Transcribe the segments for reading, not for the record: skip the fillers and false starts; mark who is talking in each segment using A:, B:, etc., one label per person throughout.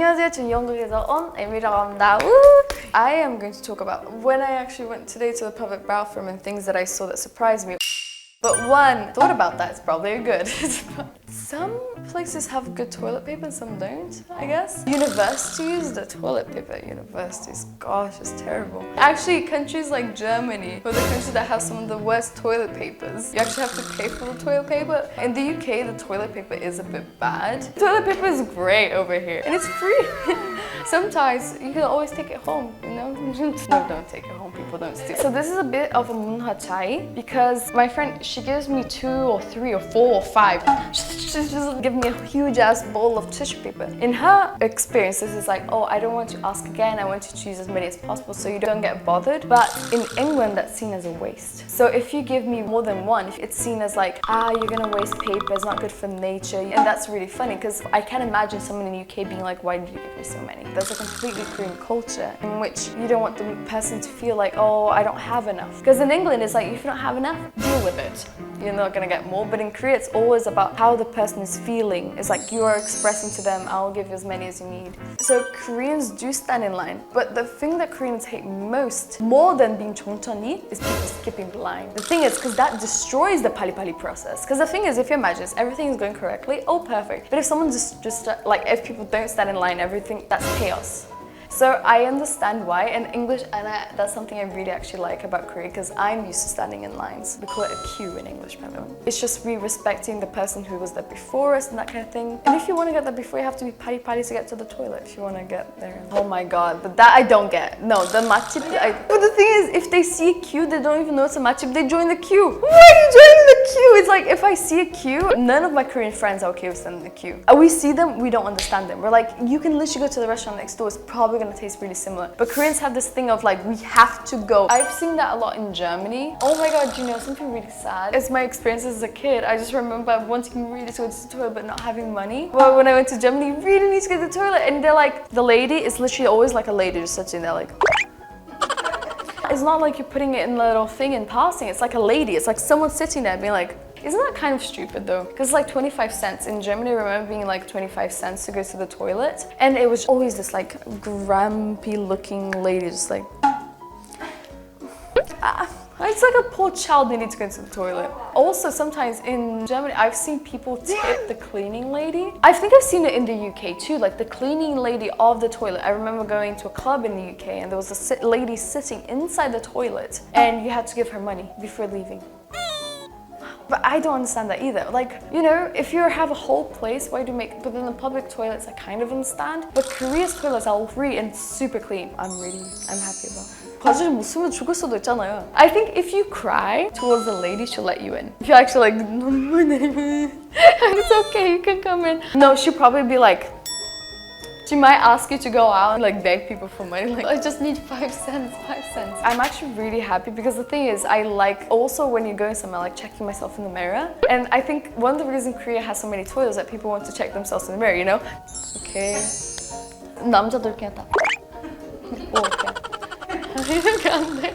A: 안녕하세요. 저 영국에서 온 에밀리씨가 합니다. I am going to talk about when I actually went today to the public bathroom and things that I saw that surprised me. But one thought about that is probably good. Some places have good toilet paper and some don't, I guess. Universities, the toilet paper at universities, gosh, it's terrible. Actually, countries like Germany are the countries that have some of the worst toilet papers. You actually have to pay for the toilet paper. In the UK, the toilet paper is a bit bad. Toilet paper is great over here, and it's free. Sometimes you can always take it home, you know? No, don't take it home, people don't steal. So this is a bit of a 문화 차이 because my friend, she gives me 2 or 3 or 4 or 5. She's just giving me a huge ass bowl of tissue paper. In her experience, this is like, oh, I don't want to ask again, I want to choose as many as possible so you don't get bothered. But in England, that's seen as a waste. So if you give me more than one, it's seen as like, you're gonna waste paper, it's not good for nature. And that's really funny because I can't imagine someone in the UK being like, why did you give me so many? That's a completely Korean culture in which you don't want the person to feel like, oh, I don't have enough. Because in England, it's like, if you don't have enough, deal with it. You're not gonna get more. But in Korea, it's always about how the person is feeling. It's like you are expressing to them, I'll give you as many as you need. So Koreans do stand in line. But the thing that Koreans hate most, more than being 정천이, is people skipping the line. The thing is, because that destroys the pali-pali process. Because the thing is, if you imagine everything is going correctly, oh, perfect. But if someone just like, if people don't stand in line, everything, that's chaos. So I understand why, and English, and that's something I really actually like about Korea because I'm used to standing in lines. We call it a queue in English, by the way. It's just we respecting the person who was there before us and that kind of thing. And if you want to get there before, you have to be pali-pali to get to the toilet if you want to get there. Oh my god, but that I don't get. No, the matchip, but the thing is, if they see a queue, they don't even know it's a matchip, they join the queue. Why are you joining the queue? It's like, if I see a queue, none of my Korean friends are okay with standing in the queue. We see them, we don't understand them. We're like, you can literally go to the restaurant next door, it's probably gonna taste really similar. But Koreans have this thing of like, we have to go. I've seen that a lot in Germany. Oh my god, you know, something really sad. It's my experience as a kid. I just remember wanting really to go to the toilet but not having money. Well, when I went to Germany, you really need to go to the toilet. And they're like, the lady is literally always like a lady just sitting there like... It's not like you're putting it in a little thing and passing. It's like a lady. It's like someone sitting there being like, isn't that kind of stupid though? Because it's like 25 cents. In Germany, I remember being like 25 cents to go to the toilet. And it was always this like grumpy looking lady just like... It's like a poor child needing to go to the toilet. Also, sometimes in Germany, I've seen people tip the cleaning lady. I think I've seen it in the UK too, like the cleaning lady of the toilet. I remember going to a club in the UK and there was a lady sitting inside the toilet and you had to give her money before leaving. But I don't understand that either. Like, you know, if you have a whole place, why do you make... But then the public toilets, I kind of understand. But Korea's toilets are all free and super clean. I'm happy about it. 거짓말 못 쓰면 죽을 수도 있잖아요. I think if you cry towards the lady, she'll let you in. If you're actually like, it's okay, you can come in. No, she'll probably be like, she might ask you to go out and like beg people for money. Like, I just need 5 cents, 5 cents. I'm actually really happy because the thing is, I like also when you're going somewhere, like checking myself in the mirror. And I think one of the reasons Korea has so many toilets is that people want to check themselves in the mirror, you know? Okay. 남자들 그냥 다. 이렇게 안 돼.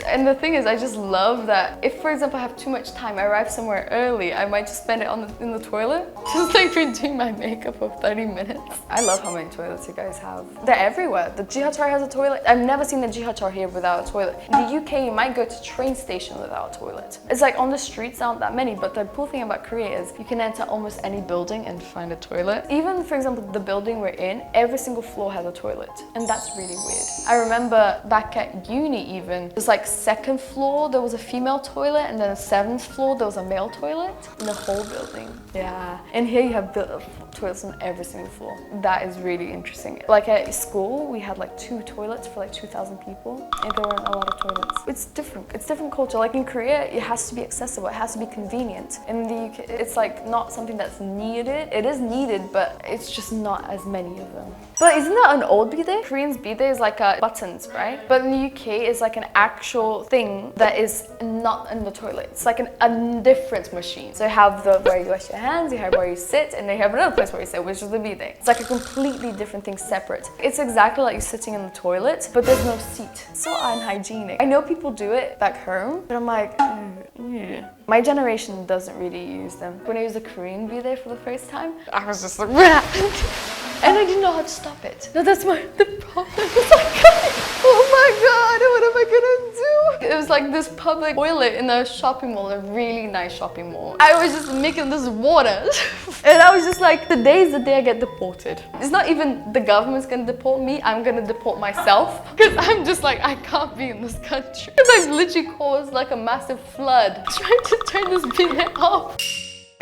A: And the thing is, I just love that if, for example, I have too much time, I arrive somewhere early, I might just spend it in the toilet. Just like redoing my makeup for 30 minutes. I love how many toilets you guys have. They're everywhere. The jihacheol has a toilet. I've never seen the jihacheol here without a toilet. In the UK, you might go to train station without a toilet. It's like on the streets, aren't that many, but the cool thing about Korea is you can enter almost any building and find a toilet. Even, for example, the building we're in, every single floor has a toilet. And that's really weird. I remember back at uni even, there's like 2nd floor there was a female toilet and then the 7th floor there was a male toilet in the whole building. Yeah, and here you have toilets on every single floor. That is really interesting. Like at school we had like 2 toilets for like 2,000 people and there weren't a lot of toilets. It's different culture. Like in Korea it has to be accessible, it has to be convenient. In the UK it's like not something that's needed. It is needed but it's just not as many of them. But isn't that an old bidet? Korean's bidet is like buttons, right? But in the UK it's like an actual thing that is not in the toilet. It's like a different machine. So you have the where you wash your hands, you have where you sit, and then you have another place where you sit, which is the bidet. It's like a completely different thing separate. It's exactly like you're sitting in the toilet, but there's no seat. It's so unhygienic. I know people do it back home, but I'm like, yeah. My generation doesn't really use them. When I used a Korean bidet for the first time, I was just like, And I didn't know how to stop it. No, that's the problem. It's like, oh my god, what am I gonna do? It was like this public toilet in a shopping mall, a really nice shopping mall. I was just making this water. And I was just like, today is the day I get deported. It's not even the government's gonna deport me, I'm gonna deport myself. Because I'm just like, I can't be in this country. Because I've literally caused like a massive flood trying to turn this bidet off.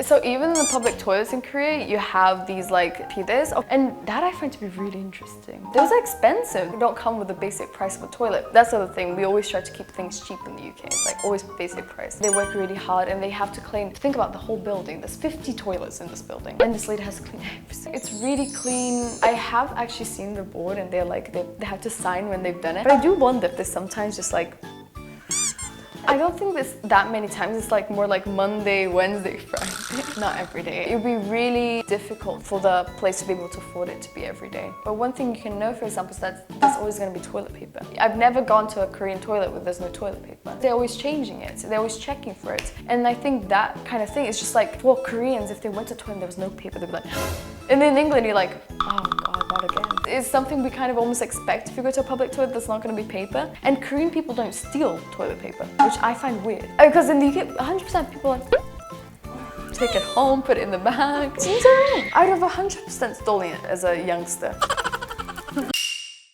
A: So even in the public toilets in Korea, you have these like bidets, and that I find to be really interesting. Those are expensive. They don't come with the basic price of a toilet. That's the other thing. We always try to keep things cheap in the UK. It's like always basic price. They work really hard and they have to clean. Think about the whole building. There's 50 toilets in this building, and this lady has to clean everything. It's really clean. I have actually seen the board, and they're like they have to sign when they've done it. But I do wonder if there's sometimes just like. I don't think there's that many times. It's like more like Monday, Wednesday, Friday. Not every day. It would be really difficult for the place to be able to afford it to be every day. But one thing you can know, for example, is that there's always going to be toilet paper. I've never gone to a Korean toilet where there's no toilet paper. They're always changing it. They're always checking for it. And I think that kind of thing is just like, for Koreans, if they went to a toilet and there was no paper, they'd be like, and in England, you're like, oh God, not again. It's something we kind of almost expect if you go to a public toilet, there's not going to be paper. And Korean people don't steal toilet paper, which I find weird. Because in the UK, 100% people are like, take it home, put it in the bag. I'd have 100% stolen it as a youngster.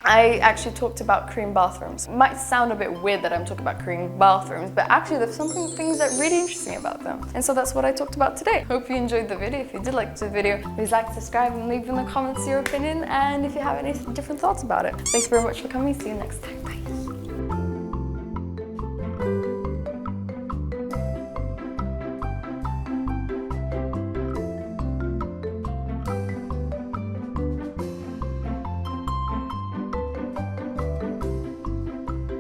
A: I actually talked about Korean bathrooms. It might sound a bit weird that I'm talking about Korean bathrooms, but actually there's things that are really interesting about them. And so that's what I talked about today. Hope you enjoyed the video. If you did like the video, please like, subscribe, and leave in the comments your opinion, and if you have any different thoughts about it. Thanks very much for coming. See you next time. Bye.